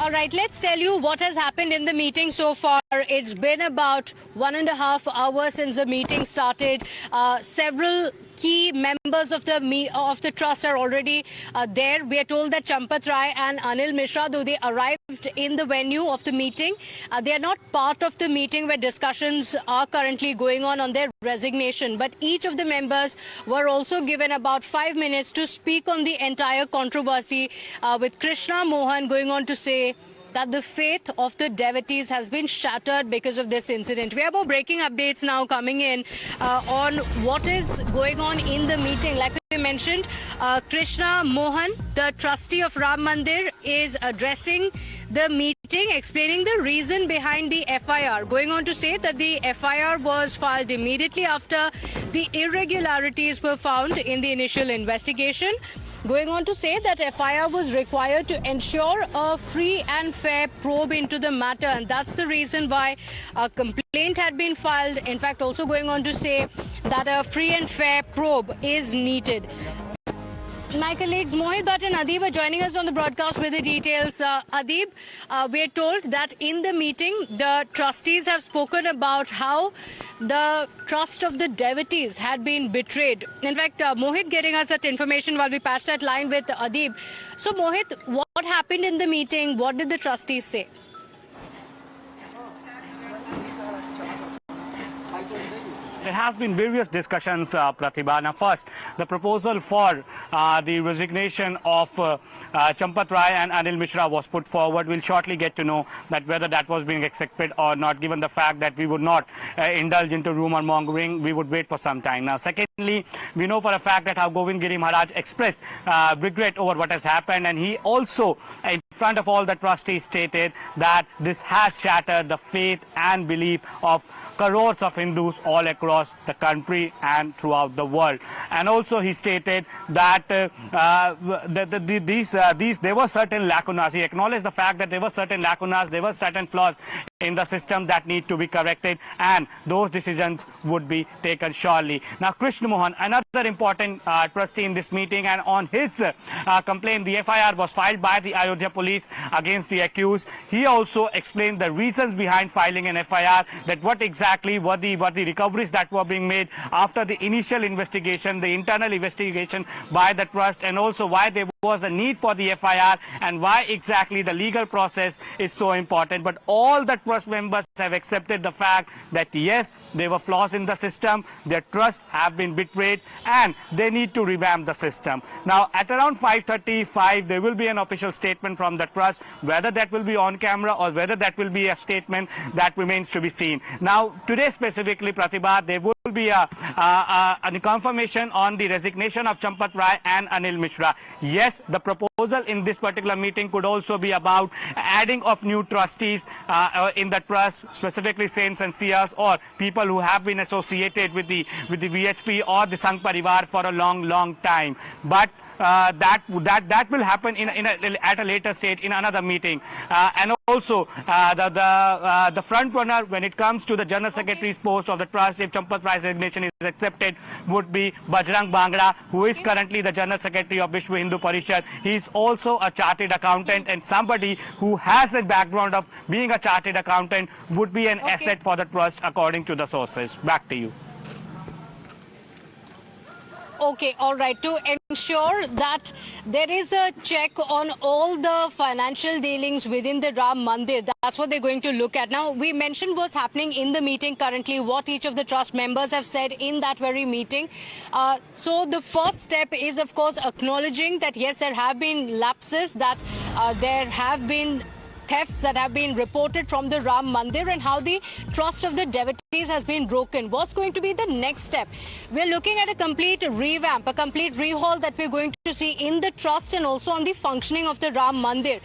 All right, let's tell you what has happened in the meeting so far. It's been about 1.5 hours since the meeting started. Several key members of the trust are already there. We are told that Champat Rai and Anil Mishra, though they arrived in the venue of the meeting, they are not part of the meeting where discussions are currently going on their resignation. But each of the members were also given about 5 minutes to speak on the entire controversy, with Krishna Mohan going on to say that the faith of the devotees has been shattered because of this incident. We have more breaking updates now coming in on what is going on in the meeting. Like we mentioned, Krishna Mohan, the trustee of Ram Mandir, is addressing the meeting, explaining the reason behind the FIR, going on to say that the FIR was filed immediately after the irregularities were found in the initial investigation. Going on to say that FIR was required to ensure a free and fair probe into the matter, and that's the reason why a complaint had been filed. In fact, also going on to say that a free and fair probe is needed. My colleagues Mohit Bhatt and Adib are joining us on the broadcast with the details. Adib, we are told that in the meeting, the trustees have spoken about how the trust of the devotees had been betrayed. In fact, Mohit getting us that information while we patched that line with Adib. So, Mohit, what happened in the meeting? What did the trustees say? There has been various discussions, Pratibha. Now, first, the proposal for the resignation of Champat Rai and Anil Mishra was put forward. We'll shortly get to know that whether that was being accepted or not, given the fact that we would not indulge into rumor mongering. We would wait for some time. Now, secondly, we know for a fact that how Govind Giri Maharaj expressed regret over what has happened, and he also, in front of all the trustees, stated that this has shattered the faith and belief of crores of Hindus all across the country and throughout the world. And also he stated that there were certain lacunas. He acknowledged the fact that there were certain lacunas, there were certain flaws in the system that need to be corrected, and those decisions would be taken surely. Now, Krishna Mohan, another important trustee in this meeting, and on his complaint, the FIR was filed by the Ayodhya police against the accused. He also explained the reasons behind filing an FIR, that what exactly were the recoveries that were being made after the initial investigation, the internal investigation by the trust, and also why there was a need for the FIR and why exactly the legal process is so important. But all the trust members have accepted the fact that yes, there were flaws in the system, their trust have been betrayed, and they need to revamp the system. Now, at around 5:35, there will be an official statement from the trust. Whether that will be on camera or whether that will be a statement, that remains to be seen. Now, today specifically, Pratibha, there will be a confirmation on the resignation of Champat Rai and Anil Mishra. Yes, the proposal in this particular meeting could also be about adding of new trustees in the trust, specifically saints and seers or people who have been associated with the VHP or the Sangh Parivar for a long time. But that will happen at a later stage in another meeting, and also the front runner when it comes to the general secretary's post of the trust, if Champat Rai's resignation is accepted, would be Bajrang Bhangra, who is currently the general secretary of Vishwa Hindu Parishad. He is also a chartered accountant, and somebody who has a background of being a chartered accountant would be an asset for the trust, according to the sources. Back to you. Okay, all right. To ensure that there is a check on all the financial dealings within the Ram Mandir, that's what they're going to look at. Now, we mentioned what's happening in the meeting currently, what each of the trust members have said in that very meeting. So the first step is, of course, acknowledging that, yes, there have been lapses, that there have been thefts that have been reported from the Ram Mandir, and how the trust of the devotees has been broken. What's going to be the next step? We're looking at a complete revamp, a complete rehaul that we're going to see in the trust and also on the functioning of the Ram Mandir.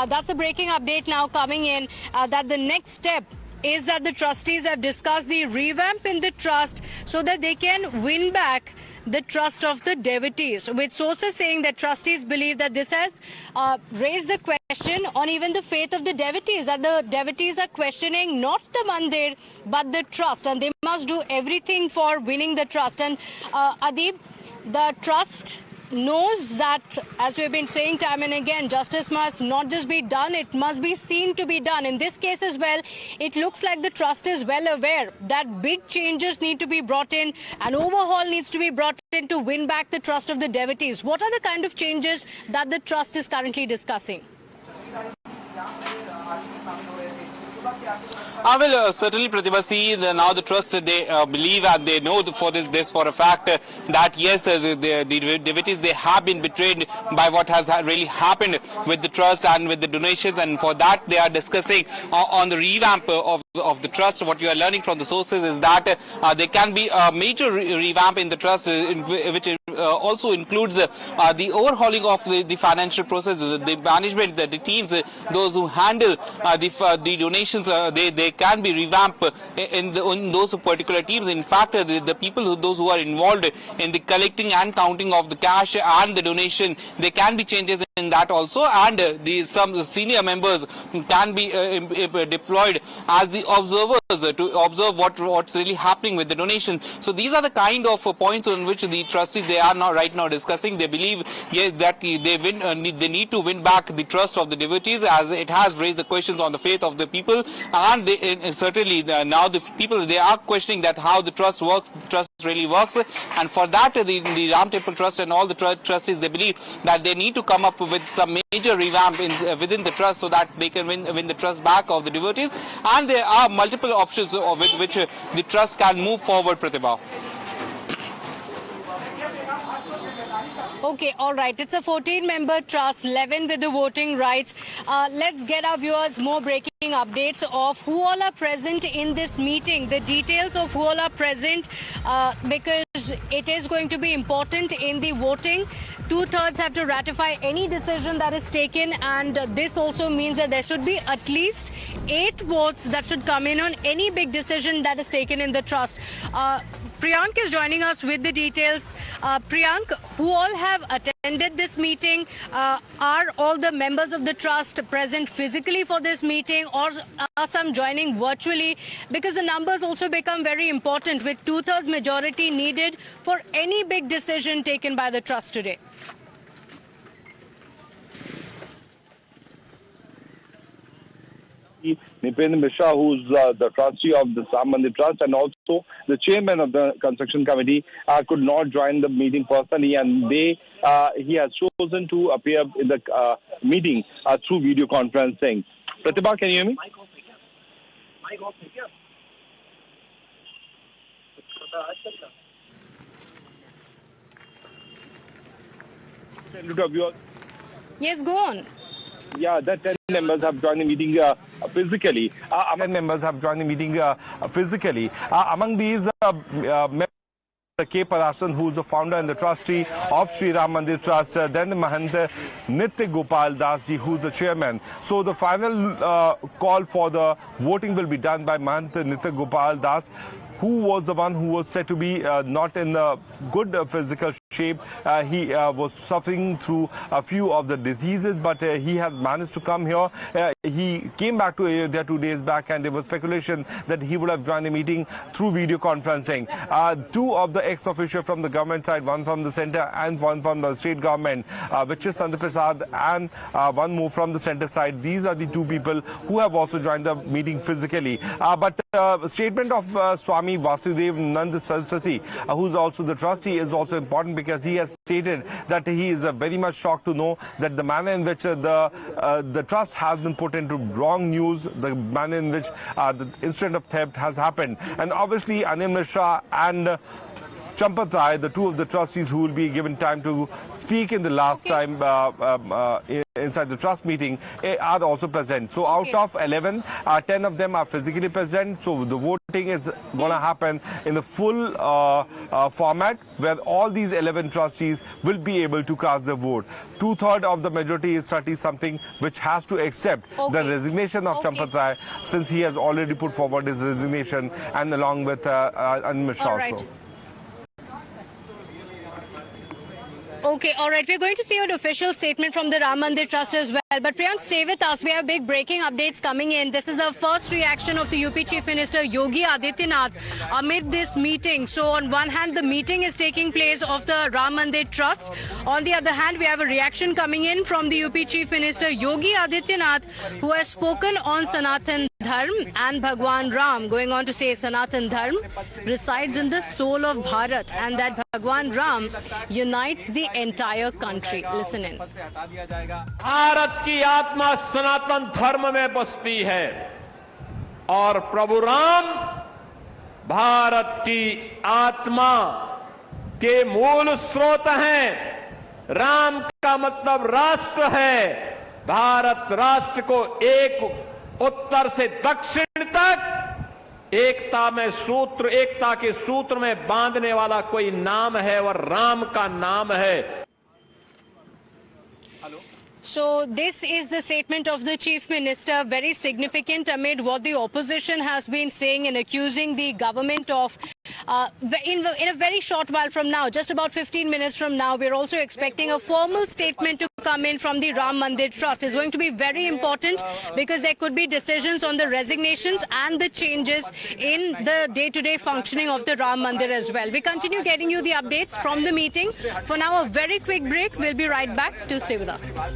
That's a breaking update now coming in, that the next step is that the trustees have discussed the revamp in the trust so that they can win back the trust of the devotees, with sources saying that trustees believe that this has raised the question on even the faith of the devotees, that the devotees are questioning not the mandir but the trust, and they must do everything for winning the trust. And Adib, the trust knows that, as we've been saying time and again, justice must not just be done, it must be seen to be done. In this case as well, it looks like the trust is well aware that big changes need to be brought in, an overhaul needs to be brought in to win back the trust of the devotees. What are the kind of changes that the trust is currently discussing? Well, certainly, Pratibha, see, now the trust, they believe and they know for this for a fact that yes, the devotees, they have been betrayed by what has really happened with the trust and with the donations, and for that they are discussing on the revamp of the trust. What you are learning from the sources is that there can be a major revamp in the trust, which also includes the overhauling of the financial process, the management, the teams, those who handle the donations, they can be revamped in those particular teams. In fact, the people, those who are involved in the collecting and counting of the cash and the donation, there can be changes in that also, and some senior members can be deployed as the observers to observe what's really happening with the donation. So these are the kind of points on which the trustees, they are now right now discussing. They believe, yes, that they need to win back the trust of the devotees, as it has raised the questions on the faith of the people, and certainly now the people, they are questioning that how the trust works, trust really works, and for that the Ram Temple Trust and all the trustees, they believe that they need to come up with some major revamp within the trust so that they can win the trust back of the devotees, and there are multiple options with which the trust can move forward, Pratibha. Okay, all right. It's a 14-member trust, 11 with the voting rights. Let's get our viewers more breaking updates of who all are present in this meeting, the details of who all are present, because it is going to be important in the voting. 2/3 have to ratify any decision that is taken, and this also means that there should be at least 8 votes that should come in on any big decision that is taken in the trust. Priyank is joining us with the details. Priyank, who all have attended this meeting? Are all the members of the trust present physically for this meeting, or are some joining virtually? Because the numbers also become very important, with 2/3 majority needed for any big decision taken by the trust today. Nipendra Mishra, who's the trustee of the Mandir Trust and also the chairman of the construction committee, could not join the meeting personally, and he has chosen to appear in the meeting through video conferencing. Pratibha, can you hear me? Yes, go on. Yeah, that 10 members have joined the meeting physically. Among these members, K. Parasan, who is the founder and the trustee of Sri Ram Mandir Trust, then the Mahant Nitya Gopal Das ji, who is the chairman. So the final call for the voting will be done by Mahant Nitya Gopal Das, who was the one who was said to be not in a good physical shape. He was suffering through a few of the diseases, but he has managed to come here. He came back to Ayodhya 2 days back, and there was speculation that he would have joined the meeting through video conferencing. 2 of the ex-officials from the government side, one from the centre and one from the state government, which is Sandhu Prasad, and one more from the centre side. These are the 2 people who have also joined the meeting physically. But statement of Swami Vasudev Nand Saraswati, who is also the trustee, is also important, because he has stated that he is very much shocked to know that the manner in which the trust has been put into wrong news, the manner in which the incident of theft has happened. And obviously Anil Mishra and Champat Rai, the 2 of the trustees who will be given time to speak in the last time inside the trust meeting, are also present. So out of 11, 10 of them are physically present. So the voting is going to happen in the full format, where all these 11 trustees will be able to cast the vote. 2/3 of the majority is 30-something, which has to accept the resignation of Champat Rai, since he has already put forward his resignation, and along with Anil Mishra also. Okay, all right. We're going to see an official statement from the Ram Mandir Trust as well. But Priyank, stay with us. We have big breaking updates coming in. This is the first reaction of the UP Chief Minister Yogi Adityanath amid this meeting. So on one hand, the meeting is taking place of the Ram Mandir Trust. On the other hand, we have a reaction coming in from the UP Chief Minister Yogi Adityanath, who has spoken on Sanatan Dharm and Bhagwan Ram, going on to say Sanatan Dharm resides in the soul of Bharat and that Bhagwan Ram unites the entire country. Listen in. Bharat की आत्मा सनातन धर्म में बसती है और प्रभु राम भारत की आत्मा के मूल स्रोत हैं। राम का मतलब राष्ट्र है। भारत राष्ट्र को एक उत्तर से दक्षिण तक एकता के सूत्र में बांधने वाला कोई नाम है और राम का नाम है। So this is the statement of the Chief Minister, very significant amid what the opposition has been saying and accusing the government of. In a very short while from now, just about 15 minutes from now, we're also expecting a formal statement to come in from the Ram Mandir Trust. It's going to be very important because there could be decisions on the resignations and the changes in the day-to-day functioning of the Ram Mandir as well. We continue getting you the updates from the meeting. For now, a very quick break. We'll be right back. To stay with us.